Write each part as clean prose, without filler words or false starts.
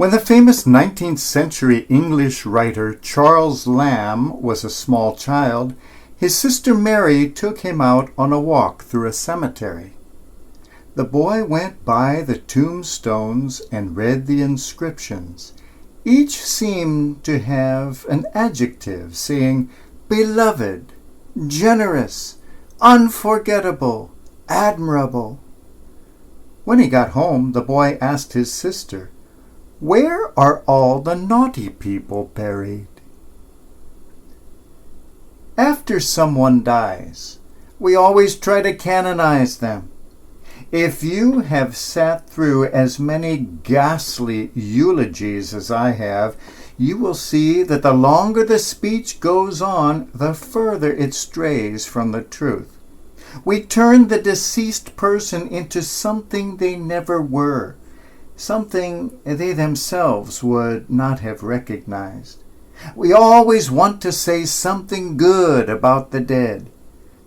When the famous 19th century English writer Charles Lamb was a small child, his sister Mary took him out on a walk through a cemetery. The boy went by the tombstones and read the inscriptions. Each seemed to have an adjective saying, beloved, generous, unforgettable, admirable. When he got home, the boy asked his sister, "Where are all the naughty people buried?" After someone dies, we always try to canonize them. If you have sat through as many ghastly eulogies as I have, you will see that the longer the speech goes on, the further it strays from the truth. We turn the deceased person into something they never were, something they themselves would not have recognized. We always want to say something good about the dead.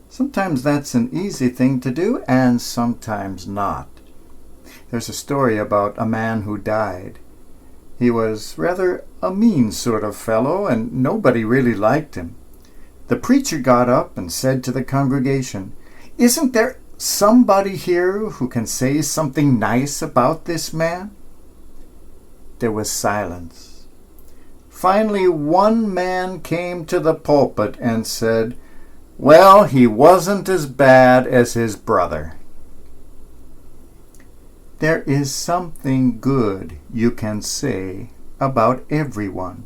Sometimes that's an easy thing to do, and sometimes not. There's a story about a man who died. He was rather a mean sort of fellow, and nobody really liked him. The preacher got up and said to the congregation, "Isn't there somebody here who can say something nice about this man?" There was silence. Finally, one man came to the pulpit and said, "Well, he wasn't as bad as his brother." There is something good you can say about everyone.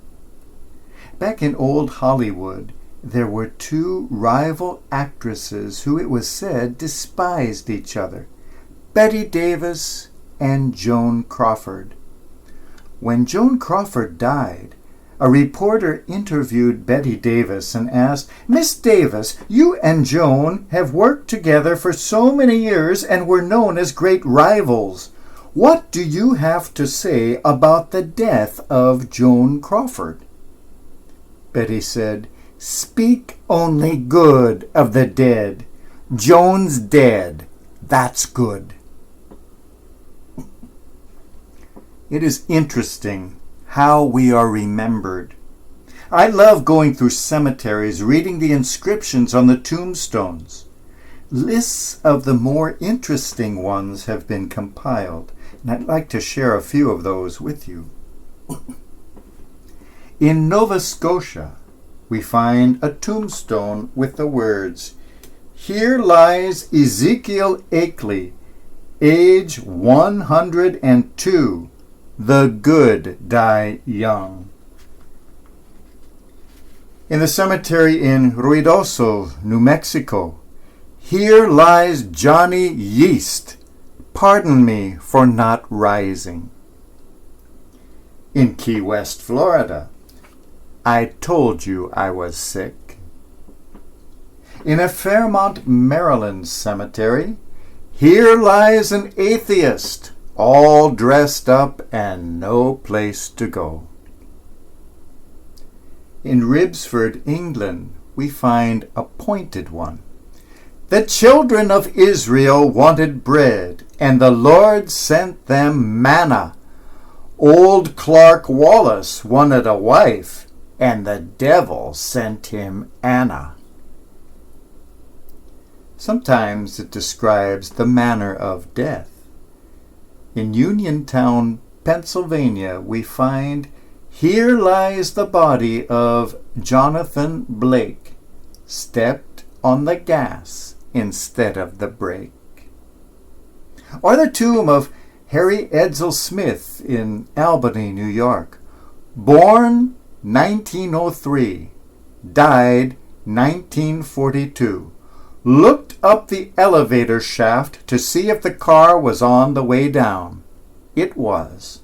Back in old Hollywood, there were two rival actresses who it was said despised each other, Bette Davis and Joan Crawford. When Joan Crawford died, a reporter interviewed Bette Davis and asked, "Miss Davis, you and Joan have worked together for so many years and were known as great rivals. What do you have to say about the death of Joan Crawford?" Bette said, "Speak only good of the dead. Joan's dead. That's good." It is interesting how we are remembered. I love going through cemeteries, reading the inscriptions on the tombstones. Lists of the more interesting ones have been compiled, and I'd like to share a few of those with you. In Nova Scotia, we find a tombstone with the words, "Here lies Ezekiel Akeley, age 102. The good die young." In the cemetery in Ruidoso, New Mexico, "Here lies Johnny Yeast. Pardon me for not rising." In Key West, Florida, "I told you I was sick." In a Fairmont, Maryland cemetery, "Here lies an atheist, all dressed up and no place to go." In Ribsford, England, we find a pointed one. "The children of Israel wanted bread, and the Lord sent them manna. Old Clark Wallace wanted a wife, and the devil sent him Anna." Sometimes it describes the manner of death. In Uniontown, Pennsylvania, we find, "Here lies the body of Jonathan Blake, stepped on the gas instead of the brake." Or the tomb of Harry Edsel Smith in Albany, New York. Born 1903, died 1942. Looked up the elevator shaft to see if the car was on the way down. It was.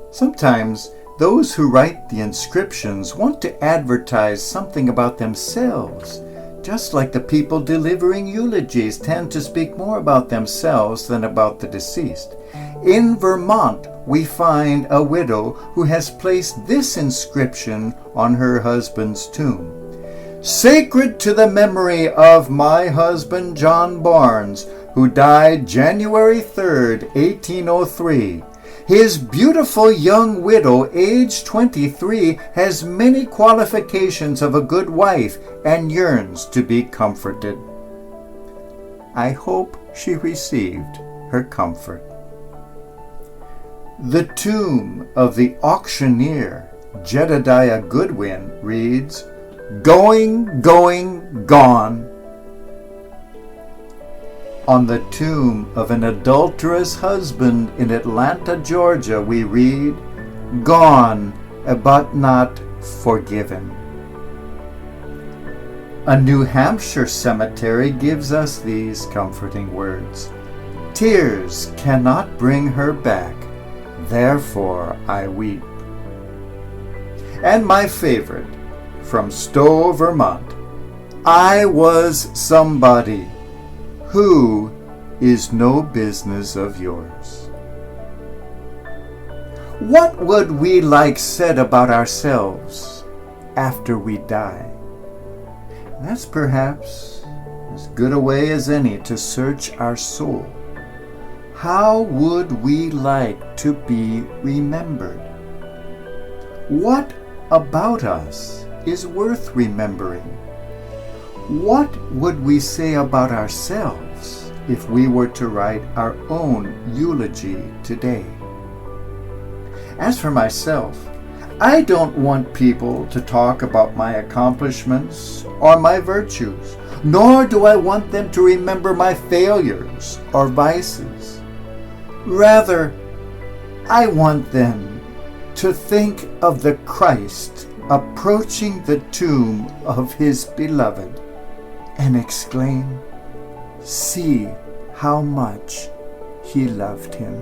Sometimes those who write the inscriptions want to advertise something about themselves, just like the people delivering eulogies tend to speak more about themselves than about the deceased. In Vermont, we find a widow who has placed this inscription on her husband's tomb: "Sacred to the memory of my husband John Barnes, who died January 3rd, 1803. His beautiful young widow, aged 23, has many qualifications of a good wife and yearns to be comforted. I hope she received her comfort. The tomb of the auctioneer, Jedediah Goodwin, reads, "Going, going, gone." On the tomb of an adulterous husband in Atlanta, Georgia, we read, "Gone, but not forgiven." A New Hampshire cemetery gives us these comforting words, "Tears cannot bring her back, therefore I weep." And my favorite, from Stowe, Vermont, "I was somebody who is no business of yours." What would we like said about ourselves after we die? That's perhaps as good a way as any to search our soul. How would we like to be remembered? What about us is worth remembering? What would we say about ourselves if we were to write our own eulogy today? As for myself, I don't want people to talk about my accomplishments or my virtues, nor do I want them to remember my failures or vices. Rather, I want them to think of the Christ approaching the tomb of his beloved and exclaim, "See how much he loved him."